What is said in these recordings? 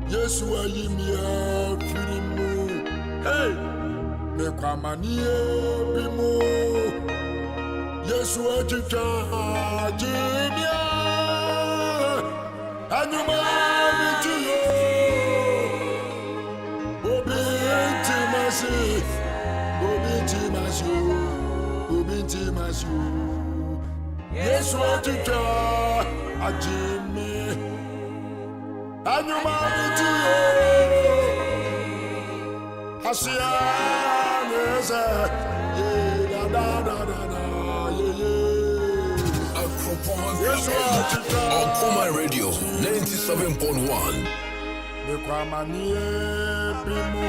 Yes, why you me a free hey, me kwamani bimu. Yes, what you charge me and you marry to you. Obi intimacy, Obi intimacy, Obi intimacy. Yes, what you charge me. And you marry to you. Asian is a Okuma Radio 97.1. Me kwamani bimu.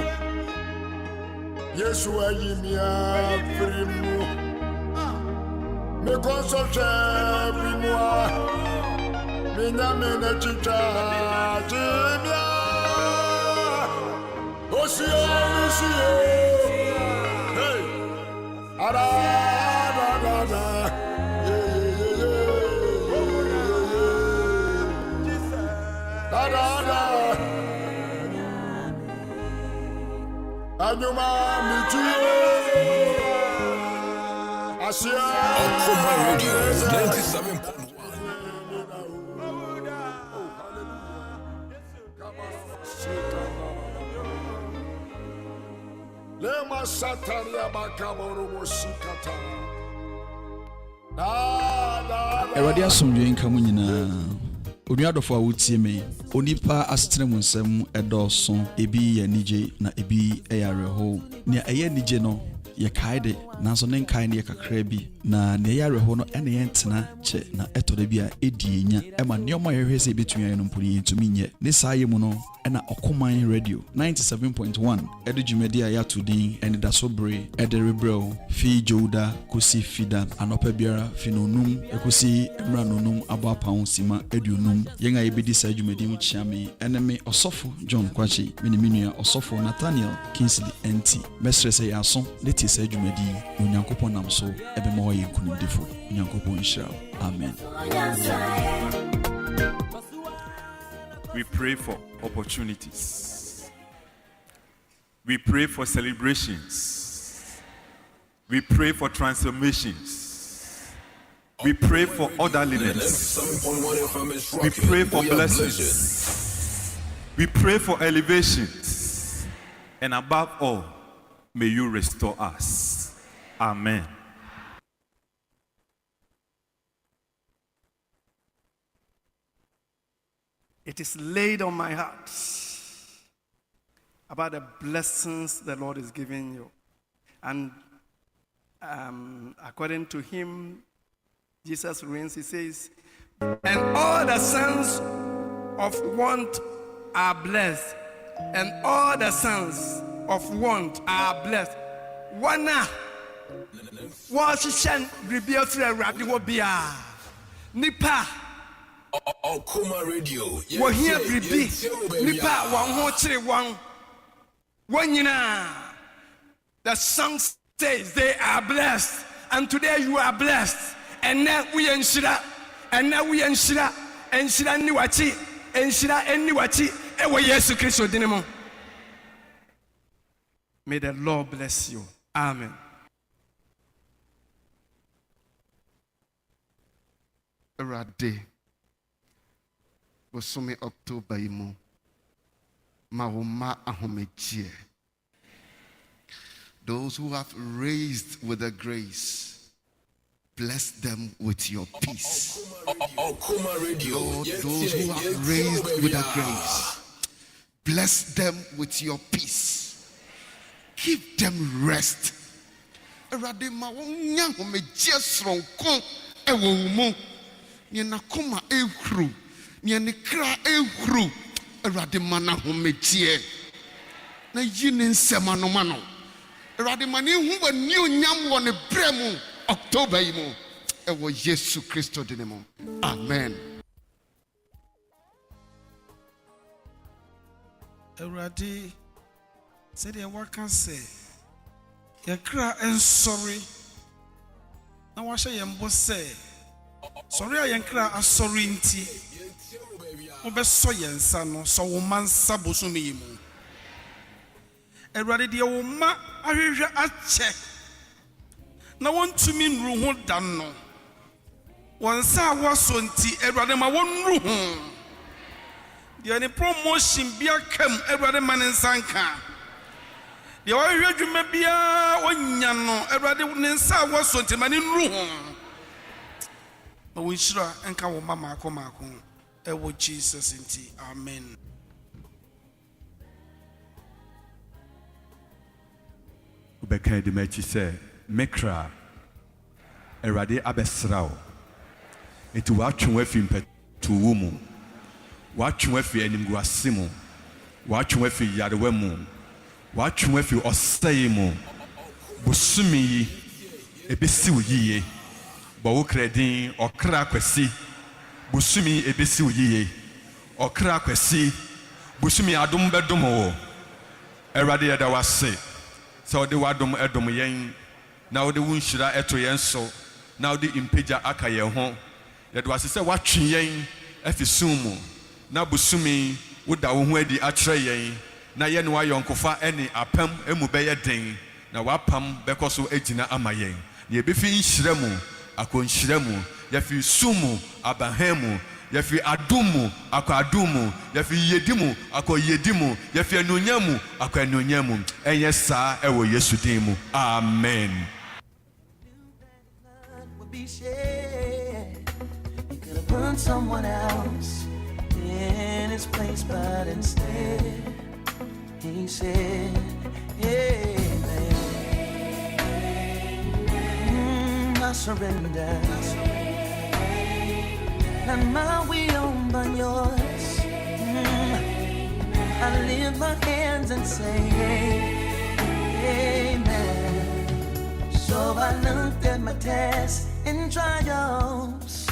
Yesu ayimia frimu. Me konsoche bimu. Minamena chicha jimia Osia hey Ara da da da Anyuma mituye Asia Okuma Radio 97.1. Lema sataria bakaboro mosikata. Eradi asomdwe nka mu nyina. Onuadofo a wotie me. Onipa asetene mu nsɛm ɛdɔɔso. Ebi yɛ nije na ebi ɛyɛ areho. Nea ɛyɛ nije no yɛ kaide nanso ne nkae ne yɛ kakra bi na ne yɛ areho no ɛne yɛ ntena kyɛ na ɛtɔre bi a ɛdi enya ɛma nneɛma yɛhwɛ sɛ ebetumi ayɛ no mponi yɛntumi nyɛ. Ne saa yɛ mu no ɛna Okuman Radio 97.1 ɛde dwumadi a yɛato din ɛne da so bere ɛde rebrɛw fi Joda kosi fida anɔpa biara fi nonum ekosi emra nonum abo apawo sima aduonum yɛn a yɛbɛdi saa dwumadi mu kyia me ɛne me ɔsɔfo John Kwachi me ne menua ɔsɔfo Nathaniel Kingsley NT mesrɛ sɛ yɛaso ne tie saa dwumadi onyankopɔn nam so ɛbɛma wɔyɛ nkunimdifo onyankopɔn nhyira amen. We pray for opportunities. We pray for celebrations. We pray for transformations. We pray for orderliness. We pray for blessings. We pray for elevations. And above all, may you restore us. Amen. It is laid on my heart about the blessings the Lord is giving you. And according to him, Jesus reigns, he says, and all the sons of want are blessed. And all the sons of want are blessed. Wana washishan ribiafre radiwobia nipa Okuma Radio. Wahia bribi nipa wanho chire wanyina. The song says they are blessed, and today you are blessed. And now we enshira, and now we enshira niwachi, enshira niwachi. Ewa Yesu Kristo dinemo. May the Lord bless you. Amen. Erade Bosome October imu Mahoma ahomechie. Those who have raised with the grace, bless them with your peace. Lord, those who have raised with the grace, bless them with your peace. Give them rest. Erade mawonya ahomechie sronko ewo mu. Nyena koma ehuru, nyene kra ehuru. Erade mana homechie. Na yini nsema no mano. Erade mani hu ba ni onyam wo ne bremu. October yi mu ewo Yesu Kristo de mu. Amen. Awurade said the worker say yɛkra nsɔre na wahyɛ yɛn bɔ sɛ sɔre a yɛnkra asɔre nti wobɛsɔ yɛn nsa no sɔ wo ma nsa bosome yi mu. Awurade deɛ wo ma ahwehwɛ akyɛ na wɔntumi nnuru ho da no wɔn nsa a wɔasɔ nti Awurade ma wɔnnuru ho. Deɛ ne promotion bi akam Awurade ma ne nsa nka. Deɛ wɔhwehwɛ dwuma biara ɔnya no Awurade ne nsa a wɔasɔ nti ma ne nnuru ho. Ma wo nhyira nka wo ma maako maako ɛwɔ Jesus nti. Amen. Ubeka de mechi se mekra Awurade abɛsra wo. Enti watwe afi mpetu wo mu. Watwe afi animguase mu. Watwe afi yarewa mu. Watwe afi ɔsɛe mu. Bosumi yi ebesi wo yiye. Bo wo kredin ɔkra kwasi. Bosumi ebesi wo yiye. Ɔkra kwasi. Bosumi adom bɛdom wo. Awurade yɛda wase. So ɔde wadom ɛdom yɛn. Na ɔde wo nhyira ɛto yɛn so. Na ɔde impagya aka yɛn ho. Yɛde wase sɛ watwe yɛn afi sum mu. Na bosumi woda wo ho adi akyerɛ yɛn. Na yɛn wa yɔnkofa ɛne apam emu bɛyɛ den. Na wapam bɛkɔ so agyina ama yɛn. Na yɛbɛfi nhyira mu, akɔnhyira mu, yɛfi sum mu, abahan mu, yɛfi adom mu, akɔ adom mu, yɛfi yedi mu, akɔ yedi mu, yɛfi anuonyam mu, akɔ anuonyam mu. Ɛnyɛ saa ɛwɔ Yesu din mu. Amen. Put someone else in his place, but instead he said, Amen. I surrender. Not my will, but yours. I lift my hands and say, Amen. So I looked at my tests and trials.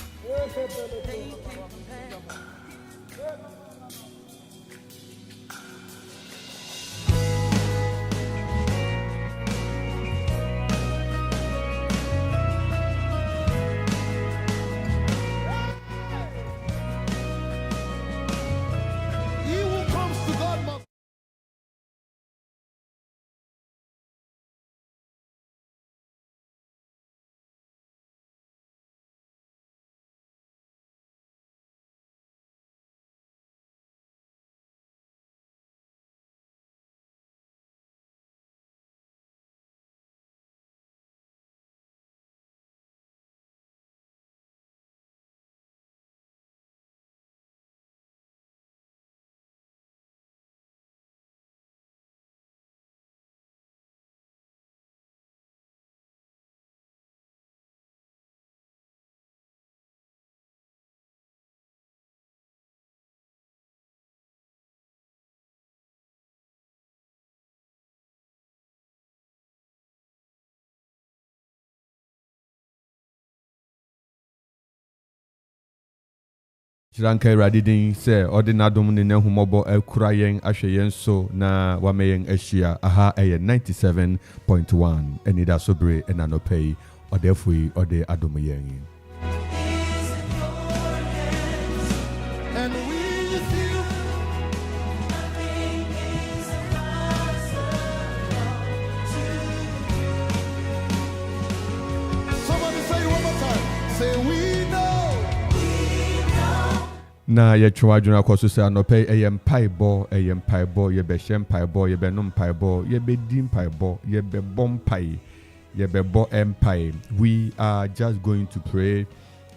Jiranka Radidin say ordinadum ne nehumobo ekura yen ahwe yen so na wame yen ahyia aha 97.1 enida sobre enanopei odefui ode adom yen. Na yɛtwa adwena kɔso sɛ anɔpɛ ɛyɛ mpaebɔ yɛbɛhyɛ mpaebɔ yɛbɛnom mpaebɔ yɛbɛdi mpaebɔ yɛbɛbɔ mpae yɛbɛbɔ mpae. We are just going to pray.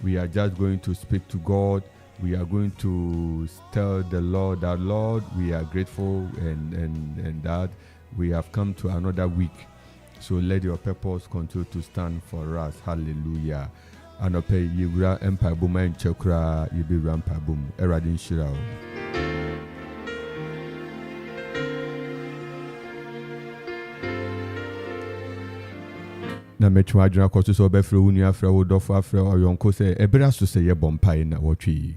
We are just going to speak to God. We are going to tell the Lord that, Lord, we are grateful and that we have come to another week. So let your purpose continue to stand for us. Hallelujah. Anope yewura empire boom and chokra yebewura empire boom eradin shirao. na metwa adwena kɔ so obɛfrɛ wo nua afrɛ wo dɔfo afrɛ ɔyɔnko sɛ ɛbɛra so sɛ yɛbɔ mpae na wɔtwe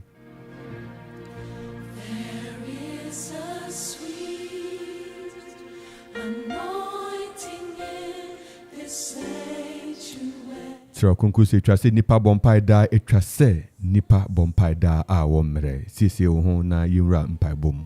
Sra konkursi etwa sɛ nipa bɔ mpae da etwa sɛ nipa bɔ mpae da a wɔ mmerɛ siesie wo ho na yɛwura mpae bom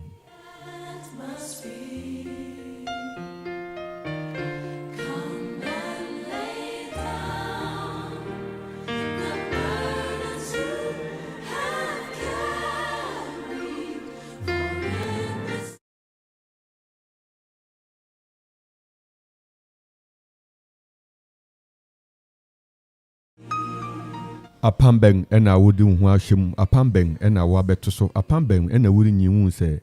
apambeng ena wodi hu ahwem apambeng ena wo abeto so apambeng ena wori nyiwu se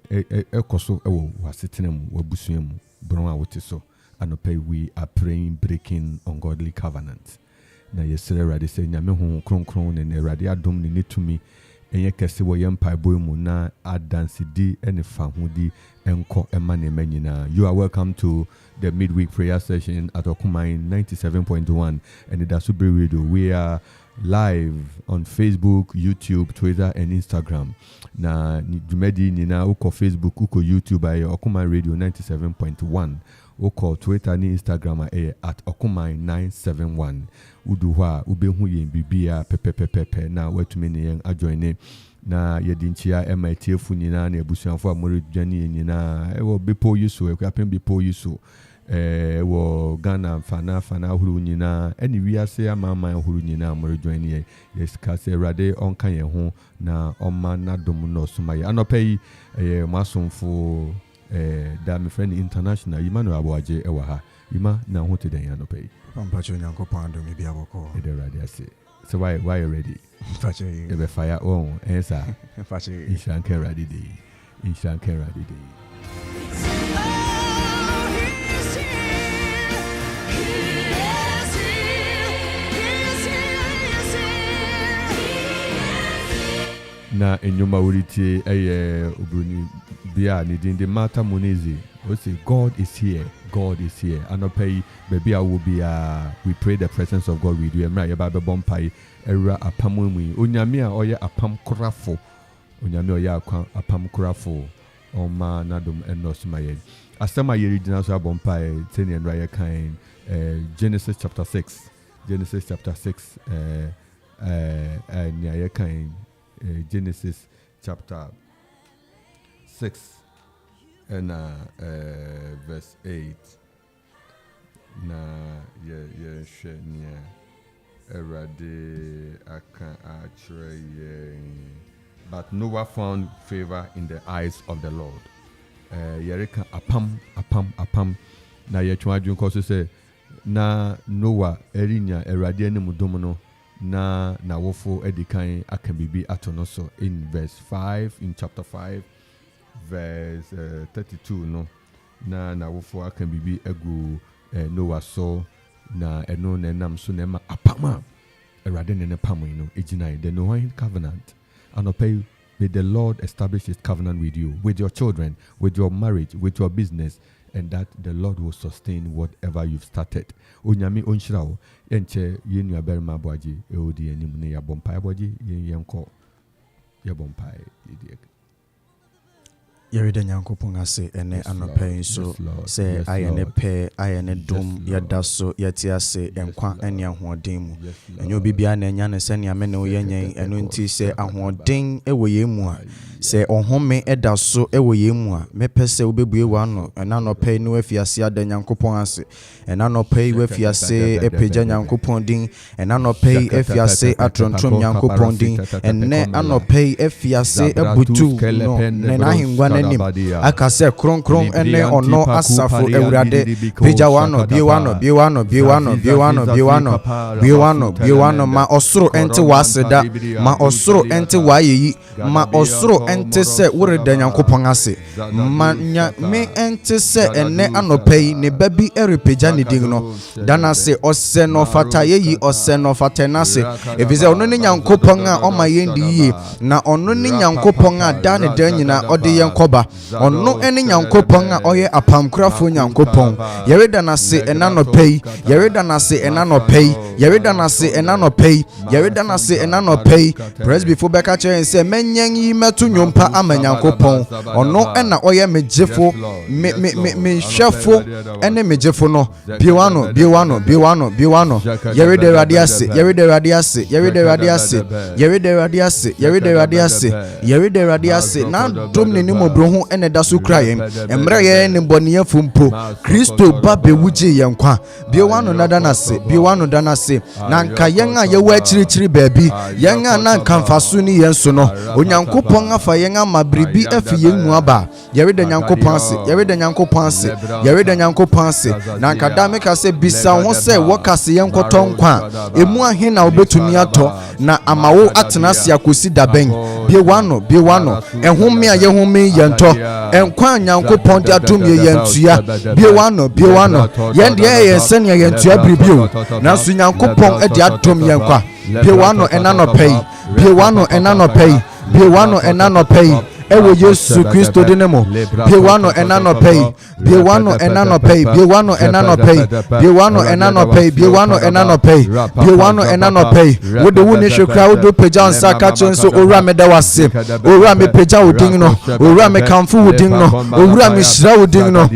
ekoso ewo wasetena mu wabusua mu bron a wote so anopai we are praying breaking ungodly covenant na yesere rade se nyame hu kronkron ne rade adom ne netumi enye kese wo yempa boy mu na adanse di ene fa hodi enko ema ne manyina. You are welcome to the midweek prayer session at Okumai 97.1 and the Dasubri Radio. We are live on Facebook, YouTube, Twitter, and Instagram. Na jumedi nina uko Facebook, uko YouTube ay Okumai Radio 97.1. Uko Twitter ni Instagram at Okumai 971. Uduwa ubehu yen bibia pepe na wetumene yen ajoine na yedinchia MITF nyina na ebusuanfo amore dwane nyina ewo bepo yuso ekwapen bepo yuso wo Ghana fana huru nyina eni wiase amama huru nyina amore dwane yes kase rade onka yen ho na oma na dom no somaye anopai masomfo da me friend international Emmanuel Aboaje ewa ha Ima na ho te den anopai pampacho nyankopon do me bia boko e de rade ase. So why you ready? Pacho e be fire on answer pacho inshanken ready day inshanken ready day. Na enyoma wuriti obruni bia ni din de mata monezi we say God is here anopai baby I will be we pray the presence of God with you emra ye ba be bompai era apamu mu onyame a oye apam korafo onyame oye apam korafo oma nadom enos maye asema ye regional so bompai teni enra ye kan Genesis chapter 6 nya ye kan Genesis chapter 6 and verse 8 na ye shenya erade aka achre but Noah found favor in the eyes of the Lord. Yereka apam na ye twa adwun ko so say na Noah erinya erade anim dom no na wofo edikan aka bibi atono so in verse 5 in chapter 5 verse 32 no na wofo aka bibi egu Noah so na eno na nam so na ma apama erade ne pamo no ejina the Noahic covenant anopai may the Lord establish his covenant with you, with your children, with your marriage, with your business, and that the Lord will sustain whatever you've started. Onyame onshirawo enche yenu aberma boaji eodi enim ne ya bompai boaji yenko ya bompai yedi Yerida nyankopon ase ene anopai so se ayene pe ayene dom yada so yati ase enkwa ene ahoden mu enyo bibia na enya ne se ne ame ne oyenyen eno nti se ahoden ewo yemu a se ohome eda so ewo yemu a mepese obebue wa no ena anopai no afiase ada nyankopon ase ena anopai we afiase epeja nyankopon din ena anopai afiase atrontom nyankopon din enne anopai afiase ebutu no ne na hingwa akase kronkron ene ono asafo ewurade peja wano biwano ma osoro ente waseda ma osoro ente wayeyi ma osoro ente se wurede nyankopon ase ma nya me ente se ene anopai ne babi erepeja ne din no dana se ose no fata yeyi ose no fata na se efize ono ne nyankopon a o ma yendi yi na ono ne nyankopon a dane dan nyina ode yenko ba ɔno ɛne nyankopɔn a ɔyɛ apamkorafo nyankopɔn yɛreda n'ase ɛna nɔpɛ yi yɛreda n'ase ɛna nɔpɛ yi yɛreda n'ase ɛna nɔpɛ yi yɛreda n'ase ɛna nɔpɛ yi presbyfo bɛka kyerɛ yɛn sɛ mɛnyɛn yi mɛto nnwompa ama nyankopɔn ɔno ɛna ɔyɛ me gyefo me hwɛfo ɛne me gyefo no biwano yɛreda Awurade ase yɛreda Awurade ase yɛreda Awurade ase yɛreda Awurade ase yɛreda Awurade ase yɛreda Awurade ase na dom ne nimobro ho ɛna da so kra yɛn mmerɛ yɛn ne bɔneyɛfo mpo Kristo ba bewugye yɛn kwa biwano nada nase biwano da nase na nka yɛn a yɛwɔ akyirikyiri baabi yɛn a na nka mfaso ne yɛn so no onyankopɔn afa yɛn ama biribi afi yɛn mu aba yɛreda nyankopɔn ase yɛreda nyankopɔn ase yɛreda nyankopɔn ase na nka da meka sɛ bisa ho sɛ wɔkase yɛn kɔtɔ nkwa emu ahe na wobɛtumi atɔ na ama wo atena ase akosi dabɛn biwano ɛhome a yɛhome yɛn tɔ ɛnkwa nyankopɔn de adom yɛn tua biwano yɛn deɛ yɛn sɛnea yɛn tua biribio nanso nyankopɔn de adom yɛn kwa biwano ɛna nɔpɛ yi ewo Yesu Kristo de nemo biwano enanopei wode woni hwekra wodo peja nsa ka chenso owura me da wase owura me peja odin no owura me kamfu odin no owura me hira odin no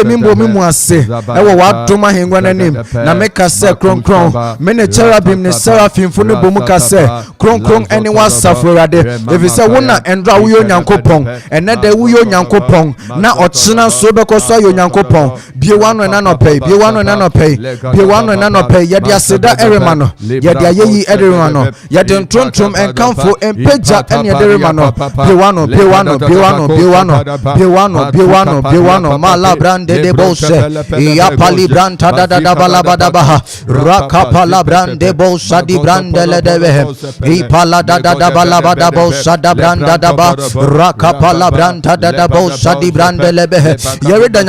mimbo mimu ase ewo wadom ahengwa nanim na meka se kronkron me ne cherubim ne seraphim fu ne bomu ka se kronkron ene wasafo Awurade efise wona endra wo yo nyankopɔn ene de wo yo nyankopɔn na ɔkyena so bɛkɔ so yo nyankopɔn biwano enanopei yɛde aseda erema no yɛde ayeyi erema no yɛde ntontrom enkamfo empeja ene yɛde erema no biwano mala brande de bose ya pali branta da balabada baha rakapala brande bosa di brande le deve ipala da balabada bosa da branda da ba rakapala branta da bosa di brande le behe yɛreda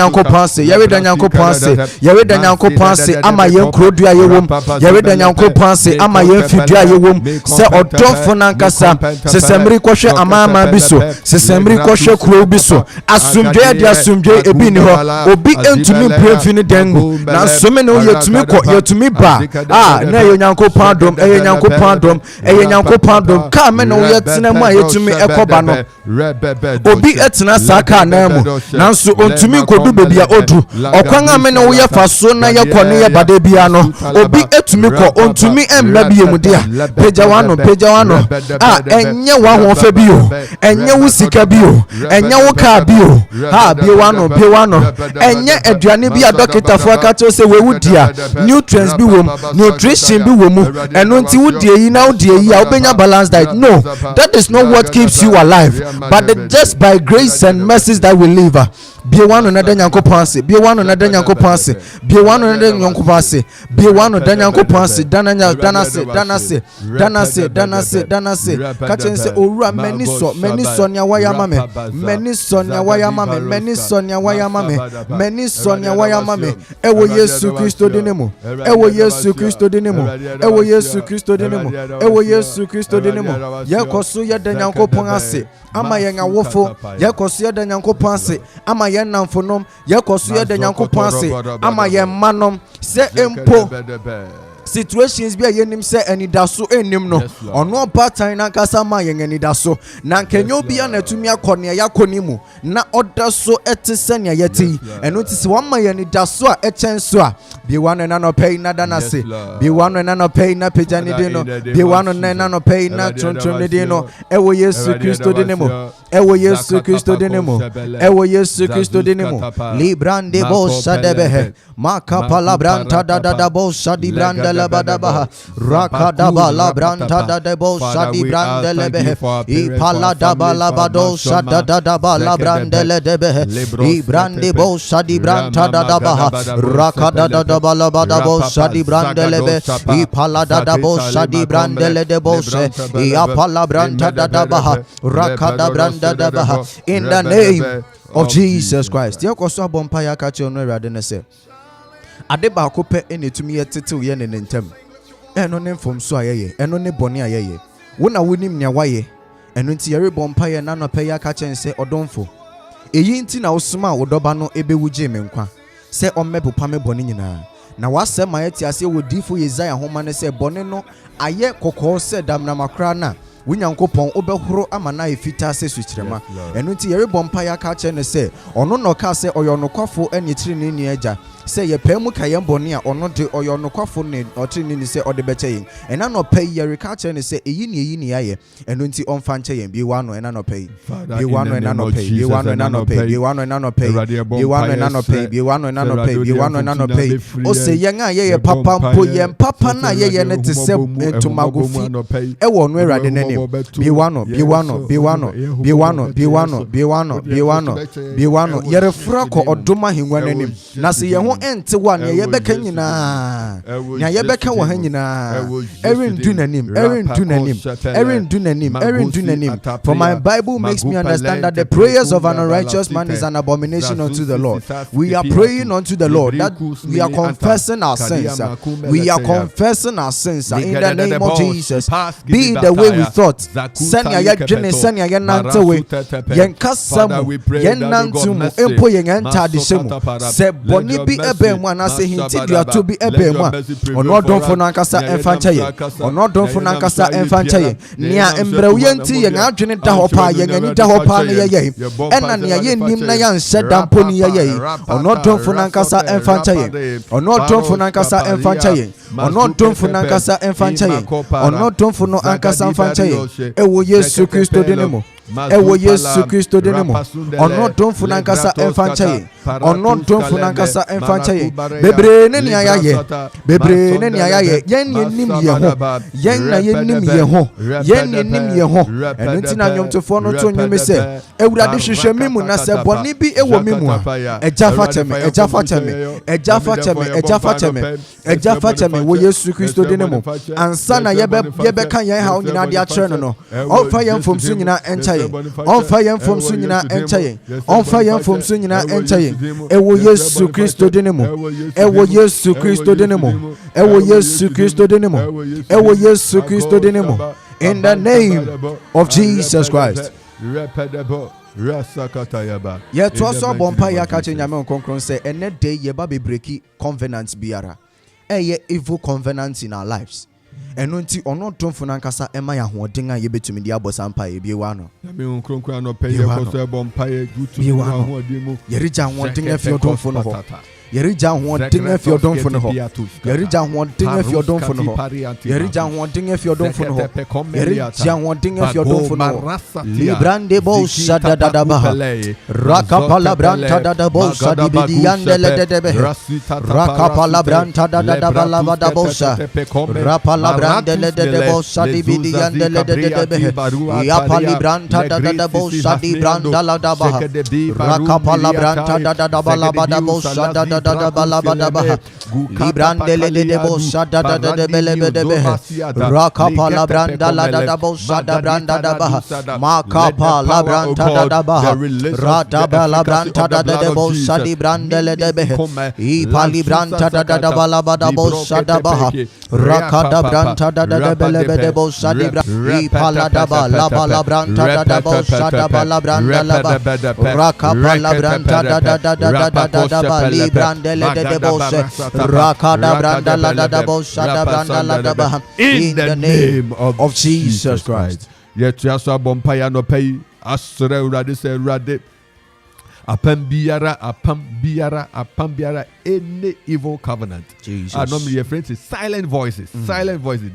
nyankopɔn ase ama yɛn kurodua yɛwom yɛreda nyankopɔn ase ama yɛn fidua yɛwom sɛ ɔdɔfo nankasa sesemri kɔhwɛ amama bi so sesemri kɔhwɛ kuro bi so asomdwe de asomdwe ebi ni hɔ obi entumi bremfi ne den mu na nsome ne yɛtumi kɔ yɛtumi ba na ɛyɛ nyankopɔn adom ka me ne yɛtena mu a yɛtumi ɛkɔba no obi etena saa ka na mu nanso ontumi nkodu bebi a odu ɔkwan a me ne wo yɛfa so na yɛkɔ ne yɛbade bia no obi etumi kɔ ontumi emma bi emu dia pagya wano ɛnyɛ wa ho fa bi o ɛnyɛ wo sika bi o ɛnyɛ wo ka bi o biwano ɛnyɛ aduane bi a dɔkitafo aka kyerɛ sɛ wewu dia nutrients bi wom nutrition bi wom ɛno nti wo die yi na wo die yi a wobenya balanced diet no that is not what keeps you alive but just by grace and mercies that we live biwano na danyankopɔn ase danase ka kyerɛ sɛ owura mani sɔ nea wayɛ ama me mani sɔ nea wayɛ ama me ɛwɔ Yesu Kristo din mu yɛkɔ so yɛda nyankopɔn ase ama yɛn awofo yɛkɔ so yɛda nyankopɔn ase ama yɛn namfonom yɛkɔ so yɛda nyankopɔn ase ama yɛn manom sɛ empo situations bi a yenim sɛ anidaso enim no ɔno ɔbatan na nkasa ma yɛn anidaso na nkenyo bi a natumi akɔ ne yakɔ mu na ɔda so ɛte sɛ ne yɛte yi ɛno ti sɛ wɔn ma yɛn anidaso a ɛkyɛn so a biwano na no pay na danase biwano na no pay na pejani dino biwano na no pay na tron dino ɛwɔ Yesu Kristo dinemo librande bossa debehe maka palabranta da bossa di branda la badabaha rakada bala branta da bossa di branda lebehe I palada bala badossa da bala branda le debehe I brande bossa di branta da baha rakada da bala bada bossa di branda lebe I palada da bossa di branda le de bosse I apala branta da baha rakada branda da baha in the name of Jesus Christ. Dear Koso Bompa ya kache ono erade ne se. Ade ba ko pe enetumi yetetew ye ne ntem. Eno ne mfom so ayeye, eno ne bone ayeye. Wo na wonim nea waye. Eno nti yere bompa ye na no pe ya kache nse odomfo. eyi nti na osuma wodoba no ebewuje me nkwa se ommepopa me bone nyina na wasema yeti ase wodifo Yesaya homa ne se bone no aye kokko se damna makra na Wunyankopon obehoro amana efita se sukyerema enu nti yere bompa ya ka che ne se ono no ka se oyonokwafo ene kyiri ne ni agya se ye pemu ka ye bone a ono de oyonokwafo ne otiri ni se ode beche yin ena no pay yere ka che ne se eyi ni aye enu nti onfa nche yen bi wa no ena no pay bi wa no ena no pay bi wa no ena no pay bi wa no ena no pay bi wa no ena no pay bi wa no ena no pay bi wa no ena no pay o se yen a ye papa mpo yen papa na ye ne te se entumagofi e wo no erade ne Biwano yere frako odoma hengwa nanim na se ye ho ente wa ne ye beka nyina nya ye beka wo hanyina erindu nanim for my Bible makes me understand that the prayers of an unrighteous man is an abomination unto the Lord. We are praying unto the Lord that we are confessing our sins. We are confessing our sins in the name of Jesus. Be the way we thought. Sanya ya dwene sanya ya nantewe yen kasamu yen nantumu empo yen entadishemu se boni bi ebemu anase hintidua to bi ebemu ono odonfo nankasa emfancha ye ono odonfo nankasa emfancha ye nia embrew yenti yen adwene da hopa yen ani da hopa ne ye ena nia ye nim na ya nhyeda mpo ni ye ono odonfo nankasa emfancha ye ono odonfo nankasa emfancha ye ono odonfo nankasa emfancha ye ono odonfo no ankasa emfancha ye ewo Yesu Kristo denemo ewo Yesu Kristo denemo ono donfu nankasa emfancha ye ono donfu nankasa emfancha ye bebre ne ni ayaye yen nim ye ho yen na yen nim ye ho enti na nyomtofo no to nyome se ewurade hwehwe mimu na se boni bi ewo mimu eja fa cheme wo Yesu Kristo denemo ansa na yebe kan yen ha onyina de a kire no ofa yen fomsu nyina encha on fire from Sunina and Chaye, on fire from Sunina and Chaye, Ewo Yesu Christo Denemo, Ewo Yesu Christo Denemo, Ewo Yesu Christo Denemo, Ewo Yesu Christo Denemo, in the name of Jesus Christ. Yet was a bompa ya catching Yaman Concron say, and that day ye baby breaky covenants biara, a evil covenants in our lives. Eno nti ono tomfo nankasa ema ya hodenga ye betumi dia bosampa ye biewa no na me nkronkran no peye koso ebompa ye gutu hodenmu yerija hodenga fi odomfo no ho yerija hodenga fi odomfo no ho yerija hodenga fi odomfo no ho yerija hodenga fi odomfo no ho yerija hodenga fi odomfo no ho librande bo shada dada ba rakapala branta dada bo shadi bidiandele debe rakapala branta dada bala bada bo sha rapala brandele debo shadi bidiandele debe yapali branta dada bo shadi brandala daba rakapala branta dada bala bada bo shada dada bala bada ba librandele debo shada dada bele debe rakapala brandala dada bo shada branda daba makapala branta dada ba rada bala branta dada debo shadi brandele debe ipali branta dada bala bada bo shada ba rakada branta dada bele debo shadi bra ipala ba la bala branta dada bo shada bala branda la ba rakapala branta dada ba librandele debo rakada branda la dada bo shada branda la ba in the name of Jesus Christ. Yet you also bompaya no pay asre urade se urade apam biara any evil covenant. Jesus. Normally your friends is silent voices.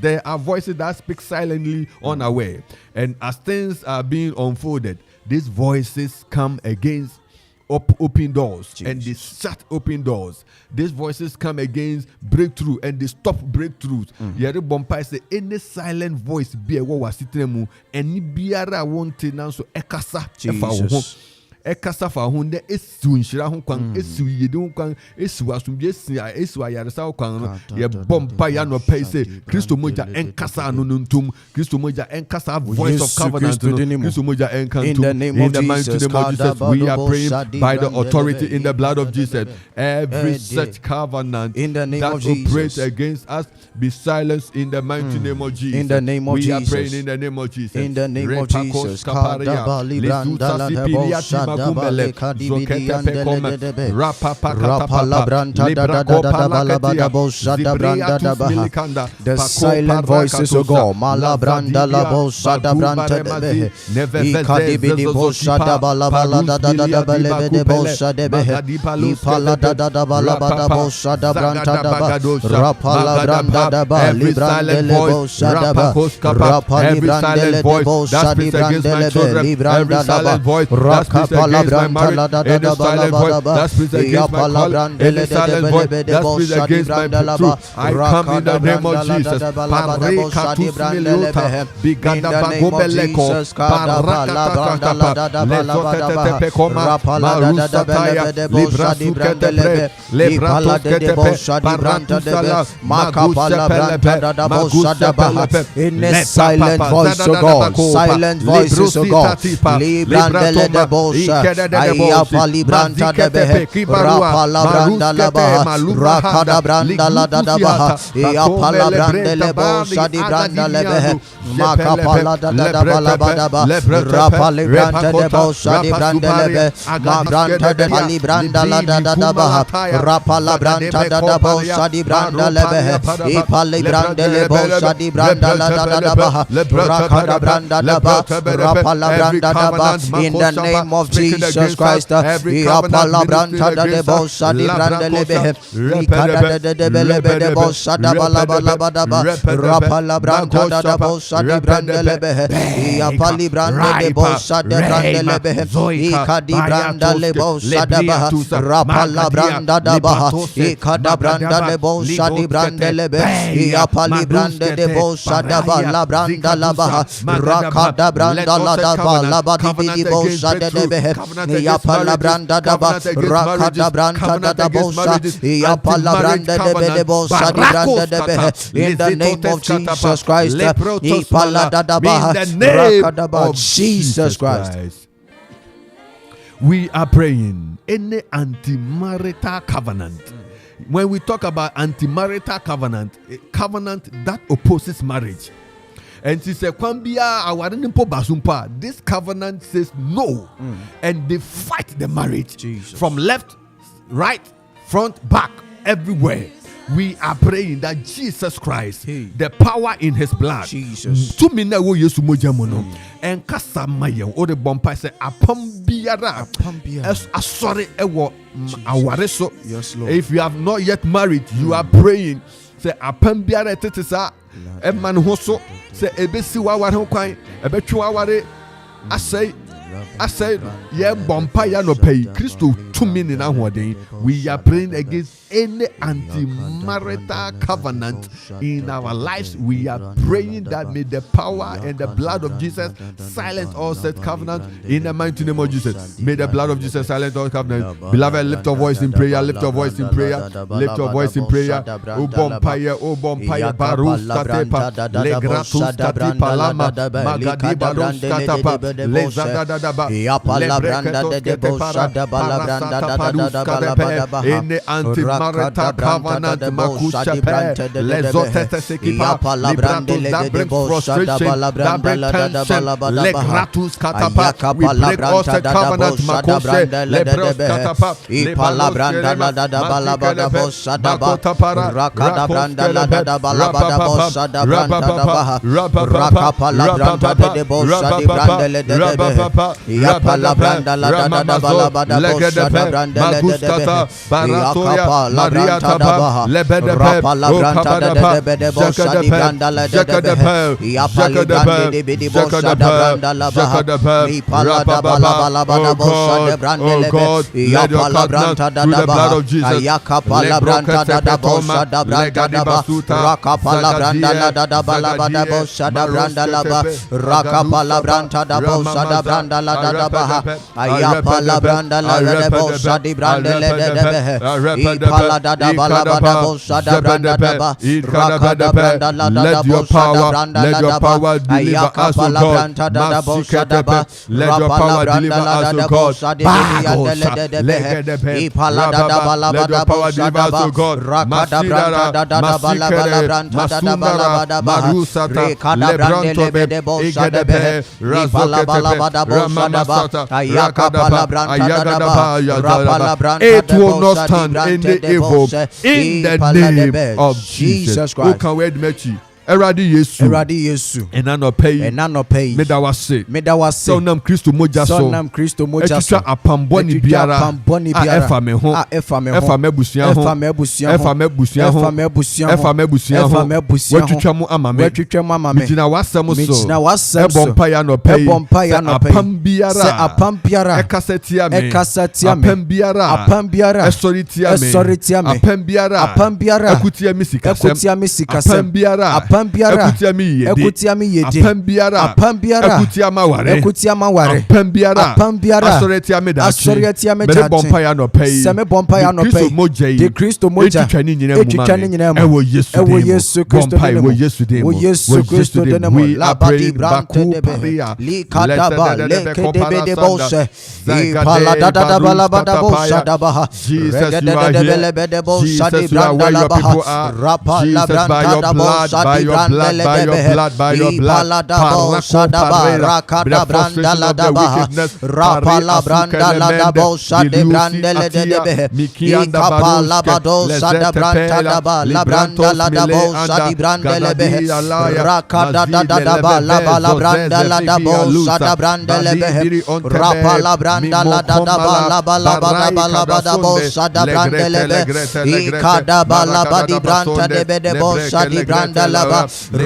There are voices that speak silently unaware, and as things are being unfolded, these voices come against open doors. Jesus. And they shut open doors. These voices come against breakthrough and they stop breakthroughs. Yere bompa say any silent voice be a wa sitremu any biara wonte nanso ekasa efa ho ekasa fa ho ne esu nhira ho kwan esu yede ho kwan esu asumbi esu ayaresa ho kwan no ye bompa ya no pay say Kristo moja enkasa no ntum Kristo moja enkasa voice of covenant Kristo moja enkantum in the name of Jesus we are praying by the authority in the blood of Jesus every such covenant in the name that of Jesus operates against us be silenced in the mighty name of Jesus. In the name of we Jesus. are praying in the name of Jesus. In the name of Jesus. magumele zokete pekome the silent voices of God malabranda la bosa da branta de ikadibidi bosa da balabala da belebede bosa de behe ipala da balabada bosa da branta da ba rapala branda da ba librandele bosa da ba rapali brandele bosa di brandele be libranda da ba rakapala branta la da balabada ba yapala brandele de belebede bosa di brandala ba I come in the name of Jesus. Pareka tusmiliuta biganda bagobeleko parakata lezotetepe koma marusataya librasuketepe lebratuketepe paratusala magusepelepe in a silent voice of God, silent voices of God, librandele de bosa ayapa libranta de behe rapala branda la baha rakada branda la da baha yapala brandele bosa di branda le behe makapala da balabada ba rapale branda de bosa di brandele be mabranta de pali branda la da baha rapala branta da bosa di branda le behe ipale brandele bosa di branda la da baha rakada branda da ba rapala branda da ba in the name of Jesus Christ yapala branta da bosa di brandele behe ikada de belebe de bosa da balabada ba rapala branda da bosa di brandele behe yapali branda de bosa de brandele behe ikadi branda le bosa da baha rapala branda da baha ikada branda de bosa di brandele behe yapali branda de bosa da bala branda la baha rakada branda la da bala di bosa de behe yapala branda da ba rakada branda da bosa yapala branda de bosa di branda de behe in the name of Jesus Christ ipala da baha rakada ba Jesus Christ. We are praying any anti-marital covenant. When we talk about anti-marital covenant, a covenant that opposes marriage. And she said, this covenant says no. And they fight the marriage. Jesus. From left, right, front, back, everywhere. We are praying that Jesus Christ, the power in his blood, Jesus. And Kasamaya or the Bompai said, Apambiara, sorry, yes, Lord. If you have not yet married, you are praying. Say, Apambiara Tetisa, a man who so say, Ebesi Wawan Kwai, Ebetuaware, I say, yeah, Bompaya no pay. Christo 2 minutes now. We are praying against any anti-marital covenant in our lives. We are praying that may the power and the blood of Jesus silence all such covenant in the mighty name of Jesus. May the blood of Jesus silence all covenant. Beloved, lift your voice in prayer. Lift your voice in prayer. Lift your voice in prayer. O Bompaya, Barus Tatepa, Legratus Tatipa Lama, Magadi Barus Katapa, Lezada. Yapala branda de bosa da balabranda da balabada in the anti-marital covenant makusha pe lezote sekipa librando that brings frustration that brings tension legratus katapa we break all the covenant makoshe lebros katapa ipala branda da balabada bosa da rakada branda da balabada bosa da branda da baha rakapala branda de bosa di branda de yapala branda la da balabada bosa da branda le yakapa la branda da baha rapala branda de bosa di branda le yapali branda de bidi bosa da branda la baha ipala da balabada bosa de branda le yapala branda da baha yakapa la branda da bosa da branda da baha rakapa la branda da balabada bosa da branda la baha rakapa la branda da bosa da branda la da baha ayapa la branda la de bosa di branda le de behe ipala da balabada bosa da branda da ba rakada branda la da bosa da branda la da ba ayapa la branda da bosa da ba rapala branda la da bosa di branda de behe ipala da balabada bosa da ba rakada branda da balabala branda da balabada ba rekada branda le de bosa de behe ipala balabada It will not stand any evil in the name of Jesus Christ. Who can wait me? Eradi Yesu. Enano pay. Medawase. Sonam Christo moja so. Echucha apamboni biara. Efa me ho. Efa mebusia ho. Wechucha mu amame. Mitina wasem so. Ebompa no pay. Apambiara. Ekasetia me. Apambiara. Esoritia me. Apambiara. Ekutia misikasem. Apambiara, ekutia mi yede. Apambiara, ekutia maware. Apambiara, asoretia me da. Me bompaya no pay. De Kristo moja. Echichani nyina mu. Ewo Yesu Kristo de nemo. La badi brante de likadaba lekede de bose. Ipala da bala bada bosa da baha. Jesus, you are here. Jesus, you are where your people are. Jesus, by your blood, by your blood, by your blood, by your blood.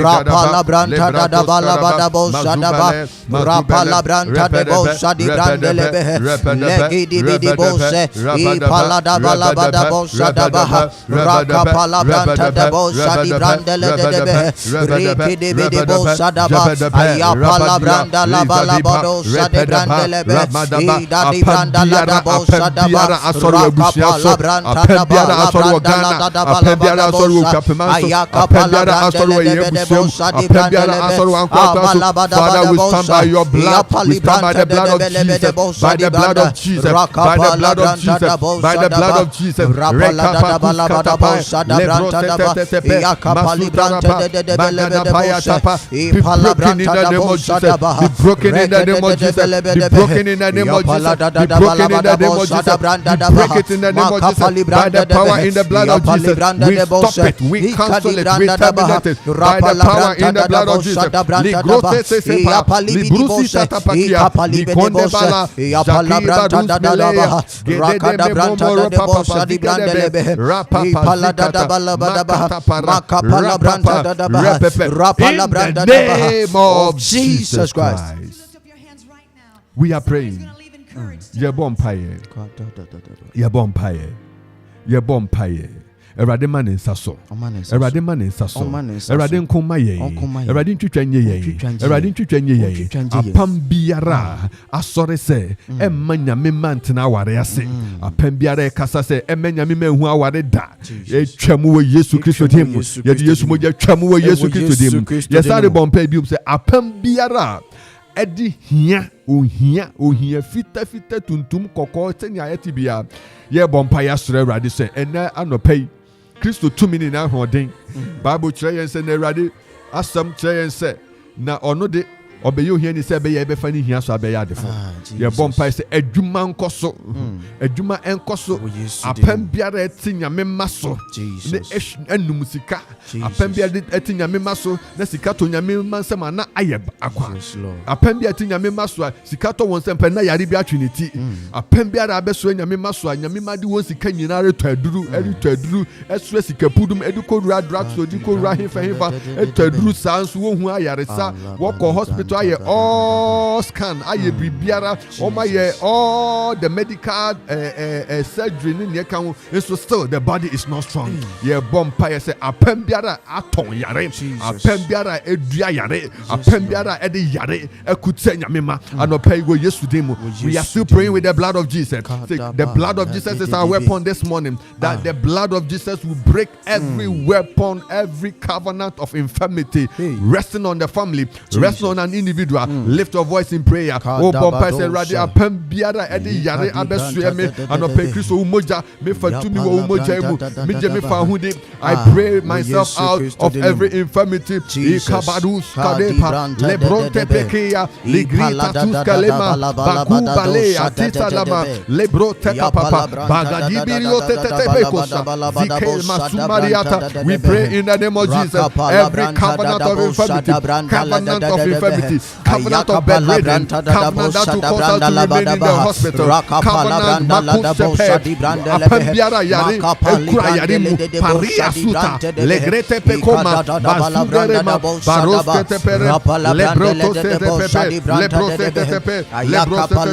Rapala branta da bala bada bo sadaba. Rapala branta de bo sadi brande lebe. Legi di bidi bo se. Ipala da bala bada bo sadaba. Rakapala branta de bo sadi brande lebe. Riki di bidi bo sadaba. Ayapala branda la bala bado sadi brande lebe. Ida di branda la da bo sadaba. Rakapala branta da bala branda da bala bada bo sadaba. Ayakapala branda lebe. Father, we stand by your blood. We stand by the blood of Jesus. By the blood of Jesus. By the blood of Jesus. By the blood of Jesus. Be broken in the name of Jesus. Be broken in the name of Jesus. Be broken in the name of Jesus. Be broken in the name of Jesus. Break it in the name of Jesus. By the power in the blood of Jesus. We stop it. We cancel it. We terminate it. By the power in the blood of Jesus. Ligrote se sepa, librusi tatapakia, likonde bala, jakiba dusmelea, gedede memomoro papa dikadebe, rapa palikata, makapala repepe. In the name of Jesus Christ. We are praying. Yebompaye. Yebompaye. Erade mane nsaso. Erade mane nsaso. Erade nkoma ye. Erade ntwitwanye ye. Erade ntwitwanye ye. Apam biara asore se emanya memantena aware ase. Apam biara ekasa se emanya memehu aware da. Etwamu wo Yesu Kristo dim. Ye Yesu moja twamu wo Yesu Kristo dim. Yesare bompa bi se apam biara edi ohia fita tuntum kokko tenya ayeti bia. Ye bompa ya sore Erade se ena anopai Kristo to me na hoden. Bible kyerɛ yɛn sɛ na Awurade asɛm kyerɛ yɛn sɛ na ɔno de ɔbɛyɛ ohia ni sɛ bɛyɛ bɛfa ne hia so abɛyɛ adefo. Yɛ bɔ mpae sɛ adwuma nkɔ so. Adwuma nkɔ so. Apam biara ɛte nyame ma so. Ne enum sika. Apam biara ɛte nyame ma so na sika to nyame ma nsɛm ana ayɛ akwa. Apam biara ɛte nyame ma so a sika to wɔn nsɛm pɛ na yare bi atwe ne ti. Apam biara abɛso nyame ma so a nyame ma de wɔn sika nyinaa retɔ aduru ɛso sika pudum edukowura drugs odikowura hefa etɔ aduru saa nso wɔn hu ayaresa wɔkɔ hospital aye all scan aye bibiara omaye all the medical surgery ni ne kan so still the body is not strong. Ye bompa ye say apam biara aton yare apam biara edua yare apam biara ede yare ekutse nyamema anopai go Yesu dem. We are still praying with the blood of Jesus. The blood of Jesus is our weapon this morning. That the blood of Jesus will break every weapon, every covenant of infirmity resting on the family, resting on an individual. Lift your voice in prayer. Oh, Bompa said, Radi apem biara edi yare abesueme anope Kristo umoja me fatumi wo umoja emu me je me fa hude. I pray myself out of every infirmity. Ikabadus kadepa lebronte pekia ligrita tuskalema baku balea titalama lebrote papa bagadibirio tetepekosa zikelma sumariata. We pray in the name of Jesus. Every covenant of infirmity, covenant of infirmity, covenant of bedridden, covenant that will cause us to remain in the hospital, covenant makusepe apambiara yare ekura yarimu paria suta legrete pekoma basugerema baroske tepere lebroto setepe lebrote tepe lebrote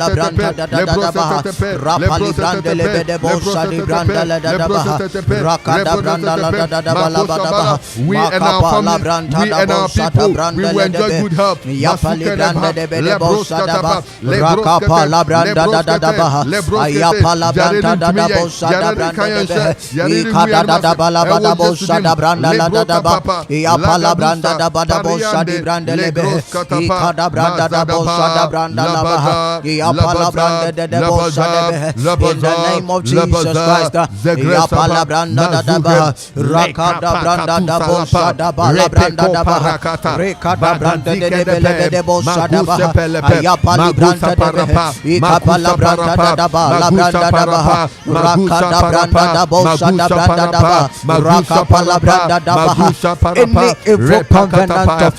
we and our family, we and our people, we will enjoy good health. In the name of Jesus Christ, any evil covenant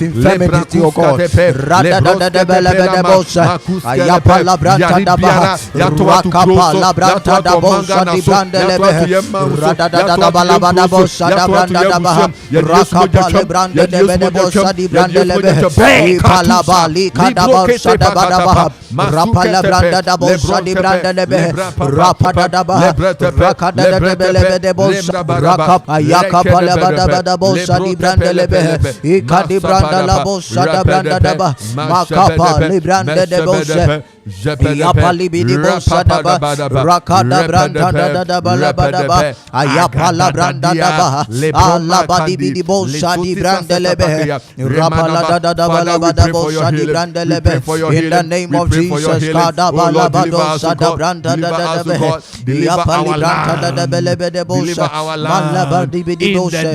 of infirmity, O God, in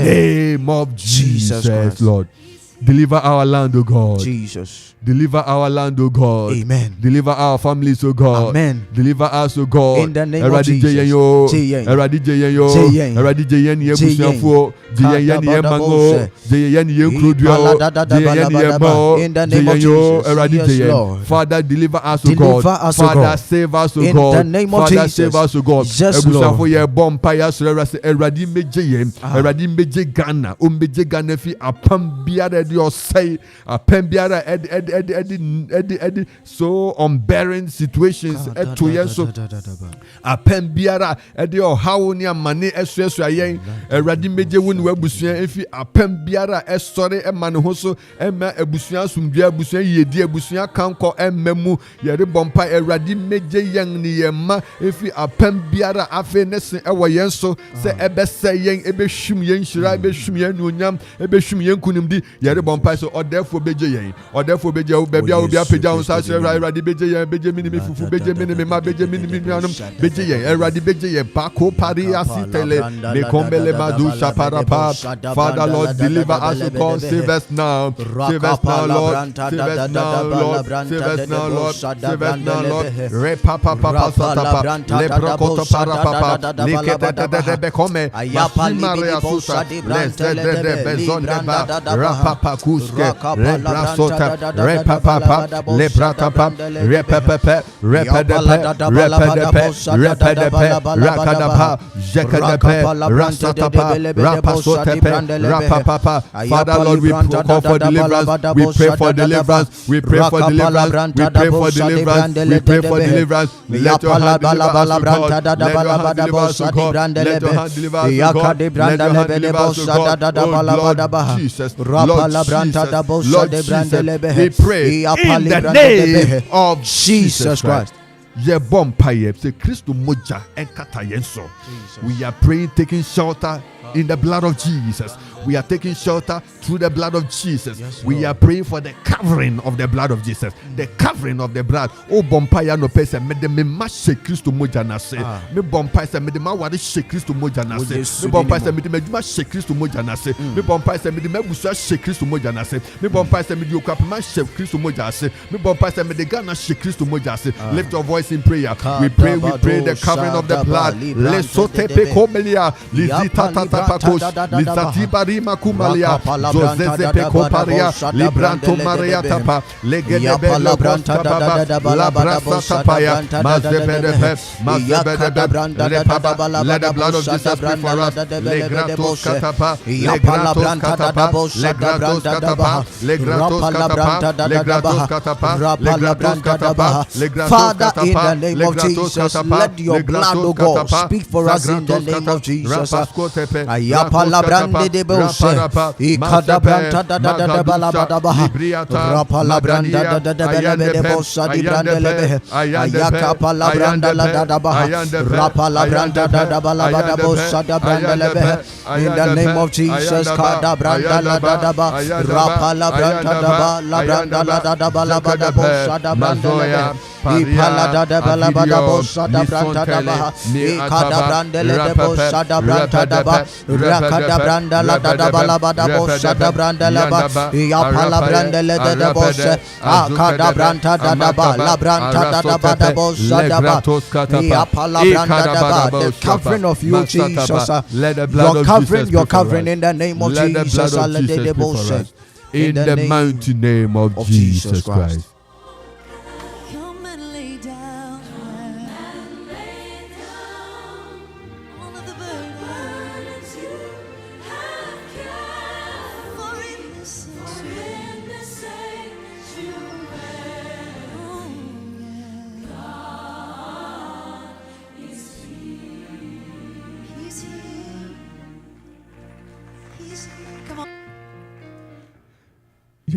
the name of Jesus, deliver Jesus, Lord. Deliver our land, O God. Jesus. Deliver our land, O God. Amen. Deliver our families, O God. Amen. Deliver us, O God. In the name of Jesus. In the name of Jesus. Yes, Lord. Father, deliver us, O God. Father, save us, O God. In the name of Father, Jesus. save us, O God. Yes, Lord. So unbearing situations to yeso apembiara ede ohawo ni amane esuesu ayen erade meje woni wabusua efi apembiara esore emane ho so ema abusua sumdua abusua yedi abusua kanko emmemu yere bompa erade meje yen ni yemma efi apembiara afe nese ewo yen so se ebese yen ebehwum yen hira ebehwum yen onyam ebehwum yen kunimdi yere bompa so odefo beje yen odefo beje bebia obi apeja on sa erade beje yen beje minimi fufu beje minimi ma beje minimi nuanum beje yen erade beje yen bako pari asitele me kombele madu shaparapa. Father, Lord, deliver us, O God. Save us now, save us now, Lord, save us now, Lord, save us now, Lord, save us now, Lord. Re papa papa satapa le brokoto para papa likete de bekome maria susa les de bezonde ba rapapa kuske re brasota re papa le bratapa re pepe repedepe rakadapa jekadepe rasatapa rapasotepe rapapapa. Father, Lord, we call for deliverance, we pray for deliverance, we pray for deliverance, we pray for deliverance, we pray for deliverance. Let your hand deliver us, O God. Let your hand deliver us, O God. Let your hand deliver us, O God. Let your hand deliver us, O God. Oh Lord Jesus, Lord Jesus, we pray in the name of Jesus Christ. Ye bompaye se Christo moja enkata yenso. We are praying, taking shelter in the blood of Jesus. We are taking shelter through the blood of Jesus. Yes, We Lord. are praying for the covering of the blood of Jesus. The covering of the blood. Oh, bompaya no pesa me de me ma she Christo moja na se. Me bompaya se me de ma wade she Christo moja na se. Me bompaya se me de ma she Christo moja na se. Me bompaya se me de ma busa she Christo moja na se. Me bompaya se me de okwa ma she Christo moja se. Me bompaya se me de Ghana she Christo moja se. Lift your voice in prayer. We pray the covering of the blood. Lesote pe komelia. Lizita tata pakosh. Lizati barima kumalia. Joseze pe koparia. Libranto maria tapa. Legelebe lobranta baba. Labrasa tapaya. Mazebedebe. Lepaba. Let the blood of Jesus speak for us. Legratos katapa. Legratos katapa. Legratos katapa. Legratos katapa. Legratos katapa. Legratos katapa. Legratos Father, katapa. in the name of Jesus, let your blood, O God, speak for us in the name of Jesus. Ayapala brande de bose, ikada branta da da da da balabadabaha, rapala branda da da da belebe de bosa di brande lebe, ayaka pala branda la da da baha, rapala branda da da balabada bosa da brande lebe. In the name of Jesus, kada branda la da da ba, rapala branda da ba, la branda la da da balabada bosa da brande lebe. Ipala da balabada bosa da branta da ba, ikada brandele de bosa da branta da ba, rakada branda la da balabada bosa da branda la ba, ipala brandele de bosa, akada branta da ba, la branta da ba da bosa da ba, ipala branda da ba. The covering of you, Jesus, your covering in the name of Jesus, in the mighty name of Jesus Christ.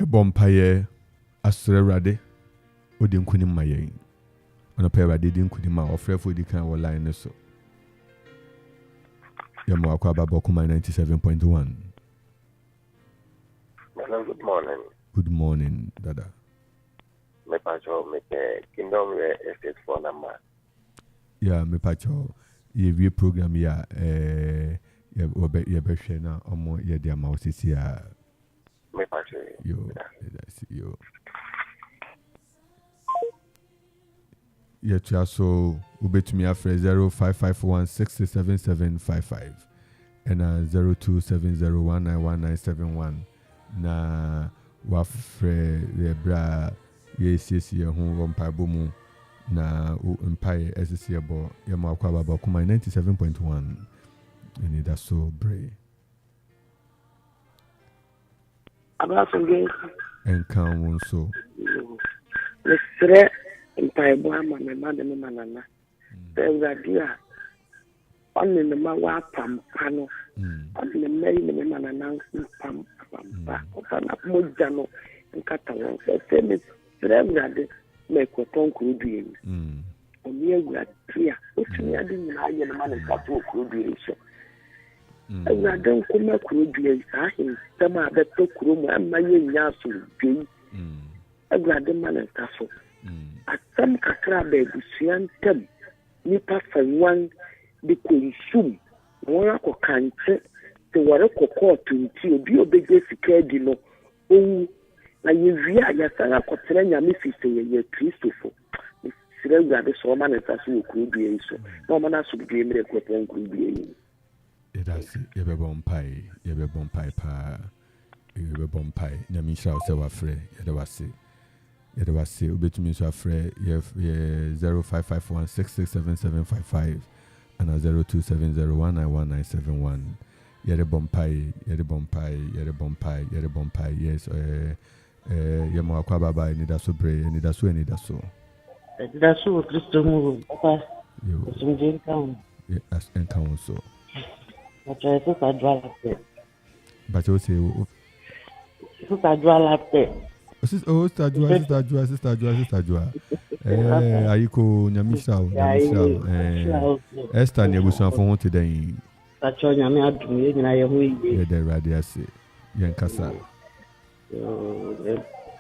Bompaye asre rade odi nkunim mayen ona pe rade di nkunim ma ofrefo di kan wo line so yamo akwa baba kuma 97.1. Good morning. Good morning, Dada. Me pacho me kingdom estate for number. Yeah, me pacho ye program ya ye be hwe na omo ye dia ma osisi ya. Yo, that's you. Yeah, so ubetumi afre 0551677755 and 0270191971 na wafre lebra yesisi ho wompabo mu na empire SC abo yema akwa baba kuma 97.1 and that's so brave. Encounter so. Mr. Empire ama me madam manana. There radia. On in the mawa pam pano. On the mary me manana pam pam. Okana mojano nkatawo. Se me rade me koton kudu. Omi egura tria. Otumi ade nyina aye na man nkatawo kudu so. I don't come a crew be a some other talk room and my yasu be a grandman and castle. At some cacrabe, Sian Tem, Nipa for one, the consume, one can't the Warako court to be obeyed Cardino. Oh, like you via Yasana Cotrania Mrs. Christopher. Sire grade so man and Sasu could be so. No man has to be a coupon could be. That's it. Yebe bompai pa. Yebe bompai. Nyamisha ose wafre. Yede wase. Ubetumi so wafre. Ye 0551667755 and 0270191971. Yede bompai. Yes. Yemo akwa baba enida so bre. Enida so. That's so Christo mu. Papa. Yo. Sumjin kan. Yes. Enkan so. But I think I draw like that. But you say, I draw like that. Sister Joa. Ayiko Nyamisha. Esther Nyabusan for one today. Pacho nyame adum ye nyina ye ho yi. Ye de radio ase. Yen kasa.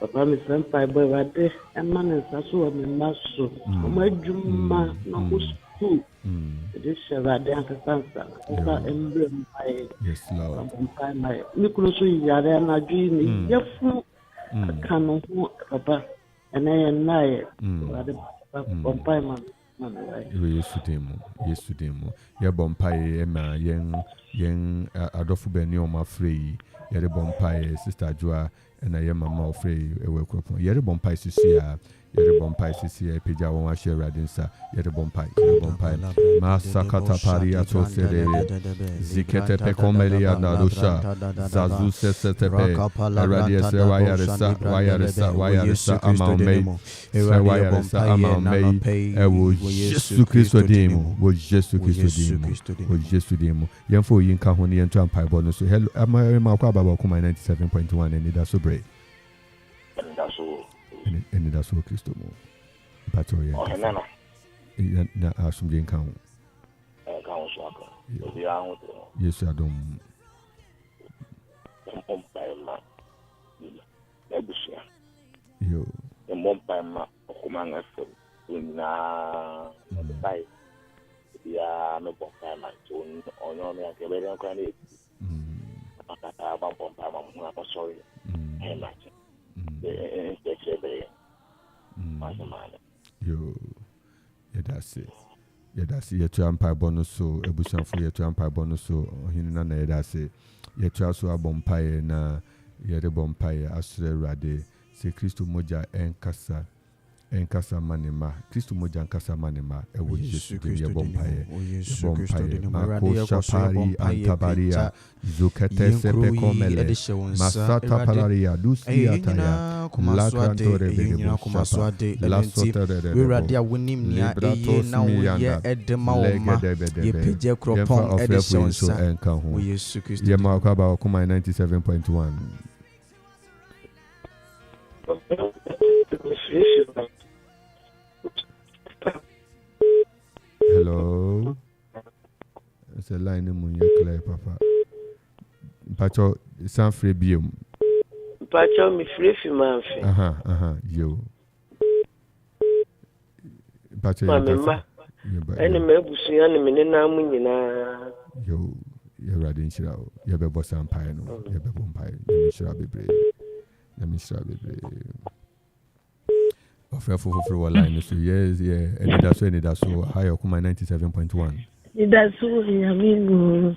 Papa mi senpai boy wade emane saso wa me maso. O adwuma na ko school. This wade ankasansa. Esa emblem pai. Yes Lord. Pai mai. Mi kuno so yare na dwi ni yefu kanu ho papa. Ene nae. Wade pai man. Yesudemo. Ye bompai ema yen adofu beni o mafrei. Ye bompai sister Joa na ye mama ofrei ewe kwapon. Ye bompai sisia. Ye bompai sisia peja won wa share radinsa. Ye bompai. Masakata pari atosere. Zikete pe komeli adadosha. Zazu sesetepe. Radiese wayaresa amaume. Wayaresa amaume. Ewo Jesu Christo demo. Wo Jesu Christo demo. Yemfo yinka ho ne yentu ampai no so. Hello ama kwa baba kuma 97.1 and that's so brave. And that's so Christo mo. Pato ye. Na asumje nka ho. Yes, I don't. Yo. Yo. Yeah, that's it. Yeah, that's it. Yetu ampa bonus so ebusanfo yetu ampa bonus so hinna na yeah, that's it. Yetu aso abompaye na yede bompaye asre rade se Kristo moja enkasa manema Kristo moja enkasa manema ewo Yesu de bompaye mako shapari antabaria zukete sepe komele masata palaria dusia taya kumlatantore bego kumaswade we radia wonim nia eye na wo ye edema o ma ye peje kropon edition so enka ho Yesu Kristo ye ma kwa ba kuma 97.1 Hello. It's a line in your clear, Papa. Pacho, San Frebium. Pacho, me free for my you. Pacho, Mamma. And a mebusian, Minna Munina. You're riding Shirao. You're a boss and pine. You're a vampire. Let me shall be brave. For line so yes, yeah, and that's so high Okuma 97.1. That's so I mean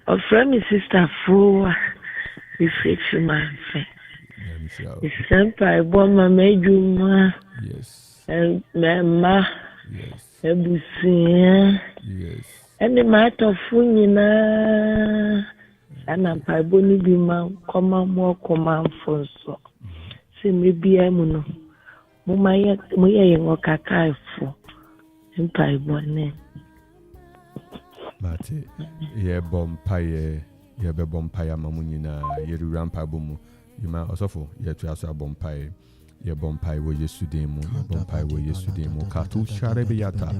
a friend my sister for is fix my friend. It's simple born my major yes. And mama yes. Ebusia yes. And the matter funina and I'm boni bi ma come for so. See me be amuno. Muye yengo kakaifu impai bone Mate ye bompaye ye be bompaye mamunyina ye rurampa bomu yima osofo ye to aso bompaye ye bompaye wo Yesu demu ye bompaye wo Yesu demu katu sharebe yata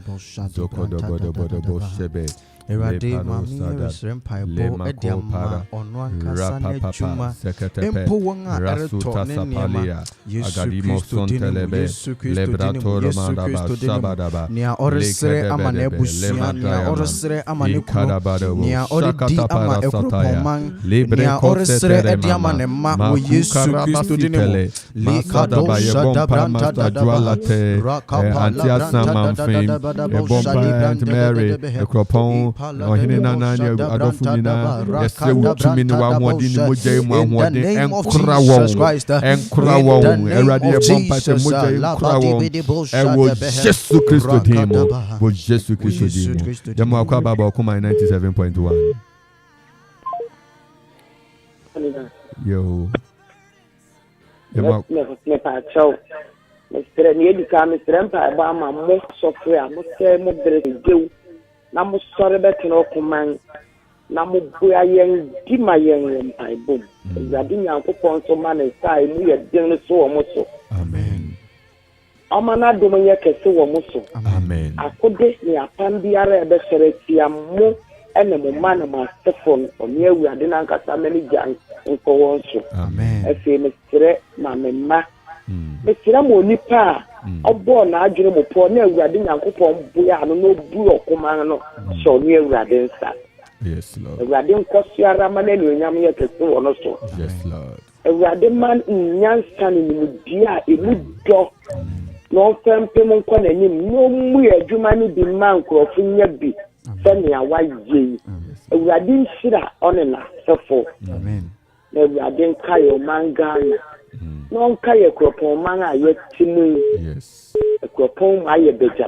zoko dobo shebe Erade mami resrempa bo ediama ono ankasa na chuma empo wonga ereto ne niema Yesu Kristo dinu Yesu Kristo dinu nia oresre ama na ebusia nia oresre ama ne kunu nia oredi ama ekropoman nia oresre ediama ne ma wo Yesu Kristo dinu likado shadabranta dadabate antia samamfin ebompa Mary ekropon ohine nanani adofu nina yese wutumi ni wa hodi ni moja mu ahode enkura won erade ebompa se moja enkura won ewo Yesu Kristo dimo wo Yesu Kristo dimo demo akwa baba okuma 97.1 yo me pa chow Mr. Niedika Mr. Mpa ba ma mo software mo se mo brege na mo sore beteno kuman na mo bua yen di ma yen mpa bom Awurade Nyankopɔn so ma ne sai mu ye den so wo mo so amen amana dom ye kese wo mo so amen akode ni apam biara e be sere tia mo ɛna mo ma na mo asefo no ɔne awurade na nkasa mani gya nkɔ wɔn so afei mesrɛ ma me mma mesrɛ mo nipa a ɔbɔɔ n'adwene mo pɔ na awurade nyankopɔn boa ano na obu ɔkoma no hyɛ ɔne awurade nsa awurade nkɔ so ara ma na anuonyam yɛ kɛse wɔ no so awurade ma nyansa no nimdeɛ a ɛmu dɔ na ɔmfa mpem nkɔ n'anim na ɔmmu adwuma no bi ma nkurɔfo nya bi sɛnea wayɛ yi awurade nhyira ɔne n'asefo na awurade nka yɛ ɔman Ghana na ɔnka yɛ kuropɔn man a yɛte mu yi kuropɔn mu ayɛ begya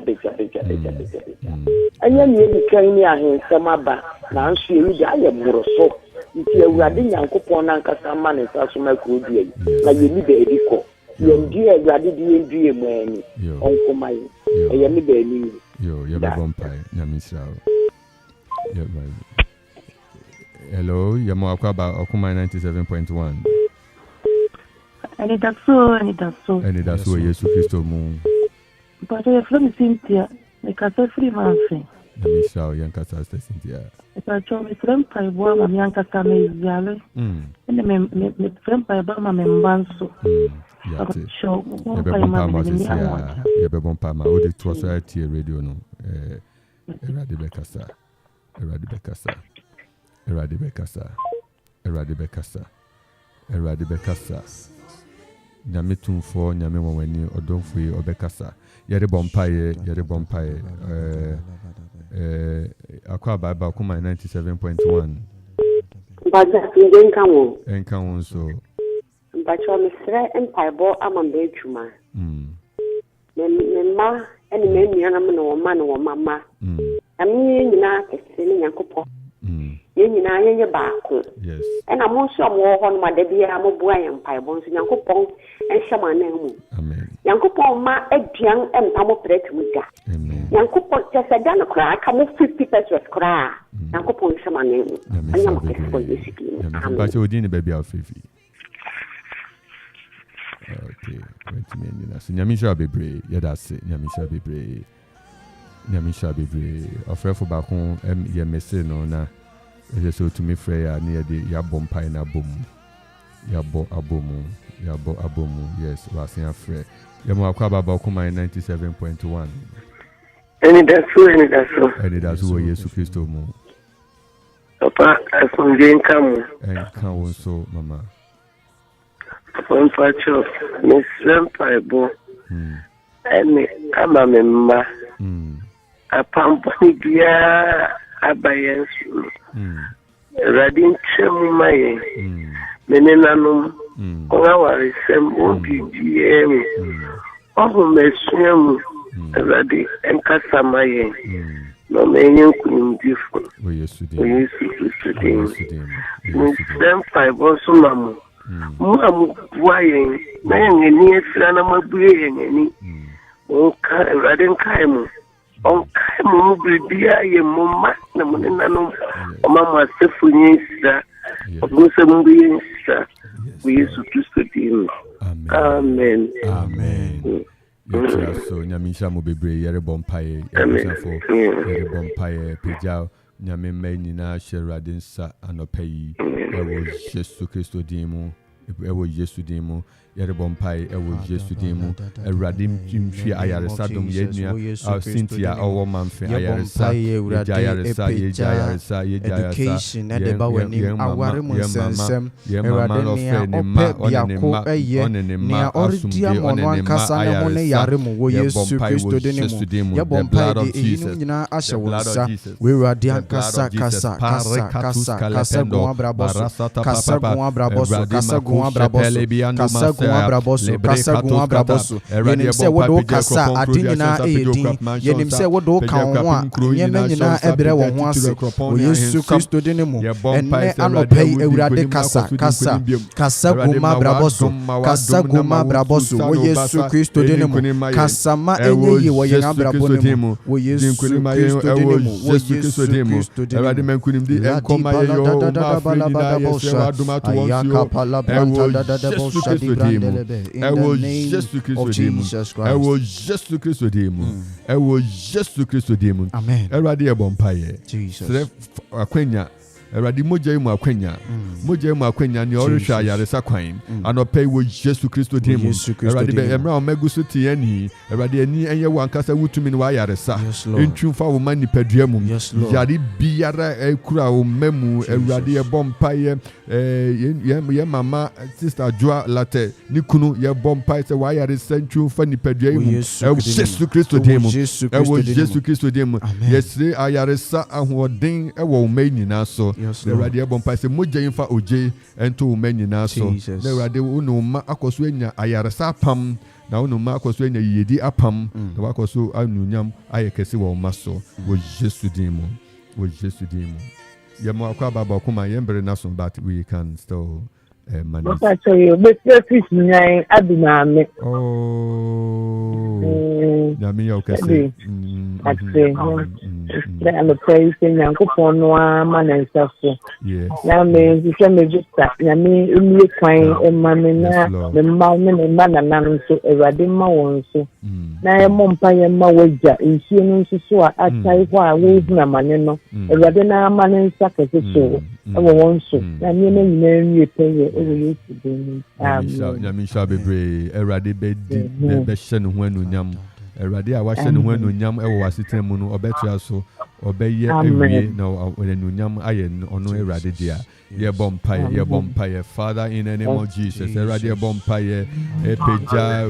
ɛnyɛ ne yɛdi kan ne ahensɛm aba nanso yɛyi de ayɛ mmoroso nti awurade nyankopɔn nankasa ma ne nsa so ma kuro dua yi na yɛni baabi kɔ yɛndi awurade de yɛndue mu ani ɔnkɔma yɛ ɛyɛ ne baabi yi yɛbɛbɔ mpae nyame nhyira wo. Hello, yɛma wakɔ aba ɔkoma 97.1 ɛnidaso wɔ Yesu Kristo mu mpatɔ yɛfrɛ me Cynthia mekasa firi manfe nyame nhyira wo yɛnkasa Sister Cynthia mpatɔ mefrɛ mpaebɔ ama meankasa meyale ɛne mefrɛ mpaebɔ ama me mba nso yɛbɛbɔ mpa ma wode toɔ so atie radio no Awurade bɛkasa nyame tumfoɔ nyame wɔwani ɔdɔmfo yi ɔbɛkasa yɛde bɔ mpaeɛ akɔ abaaba ɔkoma 97.1 ɛnka wo nso mpatwɔ mesrɛ mpaebɔ ama mba adwuma memma ɛne m'anuanom ne wɔma ne wɔmama na menyɛ nyinaa kɛse ne nyankopɔn yɛn nyinaa yɛnyɛ baako ɛna mo nso a mowɔ hɔ no ma da biara moboa yɛn mpaebɔ nso nyankopɔn ɛnhyɛ mo anan mu nyankopɔn ma aduan ɛmpa mo prɛte mu da nyankopɔn kyɛ sɛ da no koraa ka mo 50 pesos koraa nyankopɔn nhyɛ mo anan mu ɛnyɛ mo kɛse wɔ Yesu Kristo mu amen odin ne baabi a ɔfefi okay wait a minute so nyame nhyira bebree yɛda ase nyame nhyira bebree ɔfrɛfo baako yɛ mese no na ɛsɛ sɛ ɔtumi frɛ yɛ a ne yɛde yɛabɔ mpae no abɔ mu yes wasen afrɛ yɛma wakɔ ababa ɔkoma 97.1 ɛnidaso wɔ Yesu Kristo mu papa asomdwe nka mo ɛnka wo nso mama papa mpacho mesrɛ mpaebɔ ɛne ama me mma apampɔne biara aba yɛn so Awurade nkyɛm ma yɛn me nenanom wɔn awaresɛm wɔn biribiara mu ɔhom asua mu Awurade nkasa ma yɛn na ɔma ɛnyɛ nkonimdifo wɔ Yesu Kristo din mesrɛ mpaebɔ nso ma mo a moboa yɛn na yɛn ani afira na mabue yɛn ani Awurade nkae mo ɔnkae mo mu biribiara yɛ mo mma na mo nenanom ɔma mo asefo nyɛ nsira ɔmo sɛ mo bɛyɛ nsira wɔ Yesu Kristo din amen yɛkyerɛ so nyame nhyira mo bebree yɛrebɔ mpaeɛ yɛrebɔ mpaeɛ pagya nyame mma nyinaa hyɛ Awurade nsa anɔpa yi ɛwɔ Yesu Kristo din mu yɛrebɔ mpae ɛwɔ Yesu din mu Awurade mhwie ayaresa dom yɛnua Cynthia ɔwɔ mamfe ayaresa education ɛde ba w'anim aware mu nsɛnsɛm Awurade nea ɔpɛ biako ɛyɛ nea ɔredi ama ɔno ankasa ne ho ne yare mu wɔ Yesu Kristo din mu yɛbɔ mpae de eyinom nyinaa ahyɛ wo nsa wɔ Awurade ankasa kasa gu abrabɔ so kasa gu abrabɔ so kasa gu abrabɔ so yɛnim sɛ wode wo kasa ade nyinaa ɛyɛ din yɛnim sɛ wode wo ka wo ho a nneɛma nyinaa ɛbrɛ wɔ ho ase wɔ Yesu Kristo din mu ɛnnɛ anɔpa yi Awurade kasa gu ma abrabɔ so wɔ Yesu Kristo din mu kasa ma ɛnyɛ yi wɔ yɛn abrabɔ no mu wɔ Yesu Kristo din mu wɔ Yesu Kristo din mu Amen. Eradi ebompaye. Jesus. Akwenya. Eradi moja mu akwenya. Moja mu akwenya ni orihwa yaresa kwan. Anope wo Yesu Kristo demu. Eradi be emra omegusu tiani. Eradi ani enye wankasa wutumi ni wa yaresa. Entwumfa wo mani padua mu. Yari biara ekura wo memu. Eradi ebompaye. Ye mama sister Joa Latte ni kunu ye bompaye se wa yaresa entwumfa ni padua mu. Yesu Kristo demu. Ewo Yesu Kristo demu. Yesre ayaresa ahoden ewo meni na so. The radio bompa se moja infa oje ento meni na so. The radio unu ma akoso enya ayaresa pam na unu ma akoso enya yedi apam na akoso anunyam ayekese wo maso wo Yesu demu. Wo Yesu demu. Yemo akwa baba kuma yembre na so, but we can still manage. What I tell you, but fish nyai aduname. Oh. Na mi okese. I'm a praise in Yankupon, man and stuff. Yes. Now, me, you me just that. Now, me, you crying, and mamma, the mountain and man and so a radima one so. Now, a mumpire mawaja, in she and she saw at time why we na maneno, a radina man and suckers so. I won't so. Now, me, you pay over you to do. Yamisha be brave, a radibe, the best when unyam. Erade a wahye ne ho anuonyam e wo waseten mu no obetua so obeye ewie na anuonyam aye ono erade dia ye bompaye Father in the name of Jesus. Erade bompaye epeja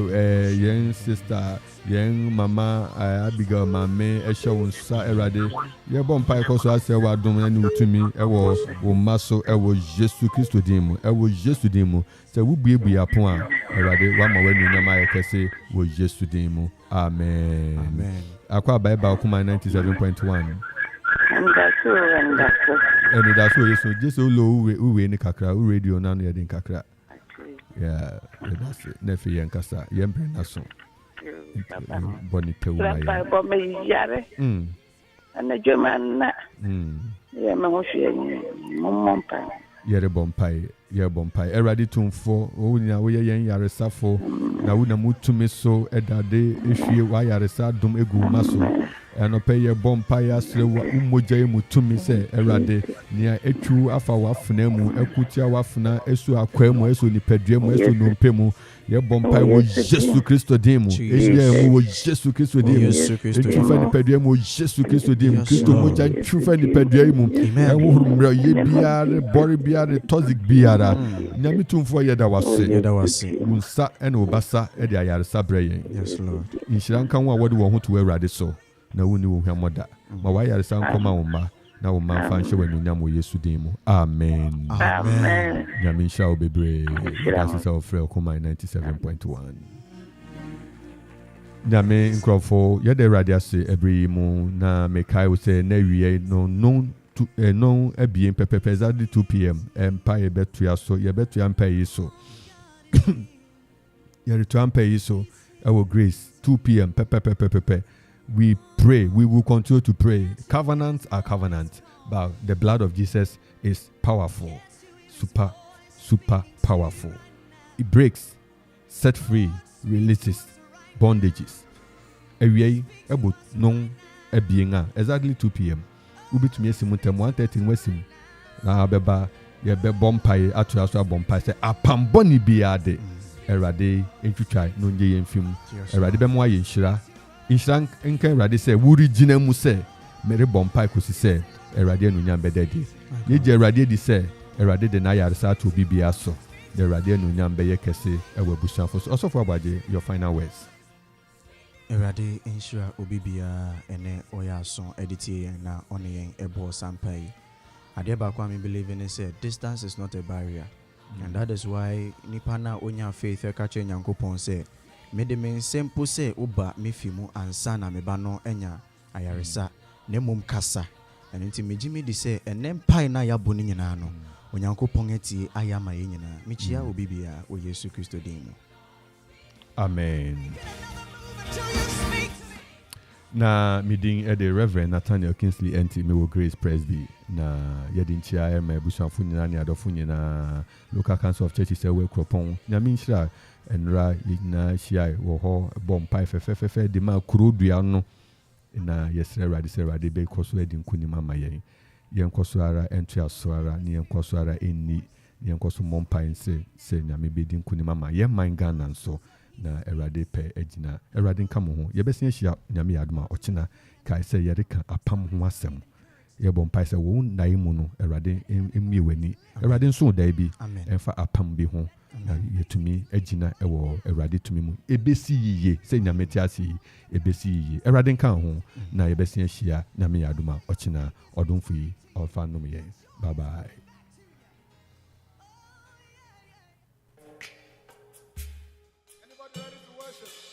yen sister yen mama Abigail mame ehwe nsa erade ye bompaye koso ase wa dom na ni utumi e wo maso e wo Yesu Kristo dimu e wo Yesu dimu se wo buebue apon a erade wa ma wanuonyam aye kese wo Yesu dimu. Amen. Amen. Akwa Bible kuma 97.1. And that's so just so low we ni kakra u radio na no yedin kakra. Yeah, that's it. Nefi yankasa yempre na so. Boni pe wa ya. Bible me yare. Ana joma na. Yeah, ma ho hwe mompa. Yere bompai. Eradi tumfo o nya wo yen yaresafo na wo na mutumi so edade ehwie wa yaresa dum egu maso enope ye bompai asre wa umoja mutumi se erade nia etwu afa wafuna mu ekutia wafuna esu akwemu esu nipadua mu esu nompemu ye bompai wo Yesu Kristo demu ehwie mu wo Yesu Kristo demu etwu nipadua mu Yesu Kristo demu Kristo moja etwu nipadua mu ehurumra ye biare bori biare toxic biare nyame tumfo yeda wase unsa ene obasa e de ayaresa breyen. Yes Lord. Inshira nkan wa wode wo ho to Awurade so na woni wo hwamoda ma wa yaresa nkoma wo ma na wo ma fa nhwe wanunyam wo Yesu din mu. Amen. Amen. Nyame sha obebre asisa ofre okoma 97.1. Nyame nkrofo yeda Awurade ase ebri mu na mekai wo se na wie no to no abien pepepe exactly 2 p.m. Empire betua so ye betua empire so ye return pay so our grace 2 p.m. pepepe we pray, we will continue to pray. Covenants are covenants, but the blood of Jesus is powerful, super powerful. It breaks, set free, releases bondages. Ewie ebo non ebienga exactly 2 p.m. Ubitumi esimu tem 1:30 wesim na beba ye be bompai atu aso bompai se apamboni biade erade entwitwai no nje yemfim erade be mo aye nhira nka erade se wuri gina mu se mere bompai kosi se erade anunyam bedede ye je erade di se erade de na yaresa atu bibia so erade anunyam be ye kese ewa busanfo so for abaje your final words. Erade insure obibia ene oyason editie na oneyen ebo sampai. Adeba kwa me believe in say distance is not a barrier. And that is why nipa na onya faith e ka che Nyankopon say me de men sempo say oba mefimu ansa na meba no enya ayaresa na mum kasa. And nti megimi di say enem pai na ya boni nyina no Onyankopon eti ayama ye nyina. Michia obibia o Yesu Kristo din. Amen. na meeting at the Reverend Nathaniel Kingsley NT me wo Grace Presby na yɛde nkyia ma abusuafo nyinaa ne adɔfo nyinaa local council of churches ɛwɔ Kropɔn nyame nhyira enra nyinaa hyia wɔ hɔ bɔ mpae fɛfɛfɛfɛ de ma kuro dua no na yɛsrɛ Awurade sɛ Awurade bɛkɔ so adi nkonim ama yɛnkɔ so ara ɛnto aso ara ne yɛnkɔ so ara ɛnni yɛnkɔ so mmɔ mpae sɛ nyame bɛdi nkonim ama yɛman Ghana nso na Awurade pɛ agina Awurade nka mo ho yɛbɛsia hyia nyame yɛadoma ɔkyena kae sɛ yɛreka apam ho asɛm yɛbɔ mpae sɛ wo nnae mu no Awurade mmie w'ani Awurade nso da bi ɛmfa apam bi ho na yɛtumi agina ɛwɔ Awurade tumi mu ɛbɛsi yiye sɛ nyame te ase yi ɛbɛsi yiye Awurade nka ho na yɛbɛsia hyia nyame yɛadoma ɔkyena ɔdomfo yi ɔfa nom yɛn bye bye. Anybody ready to worship?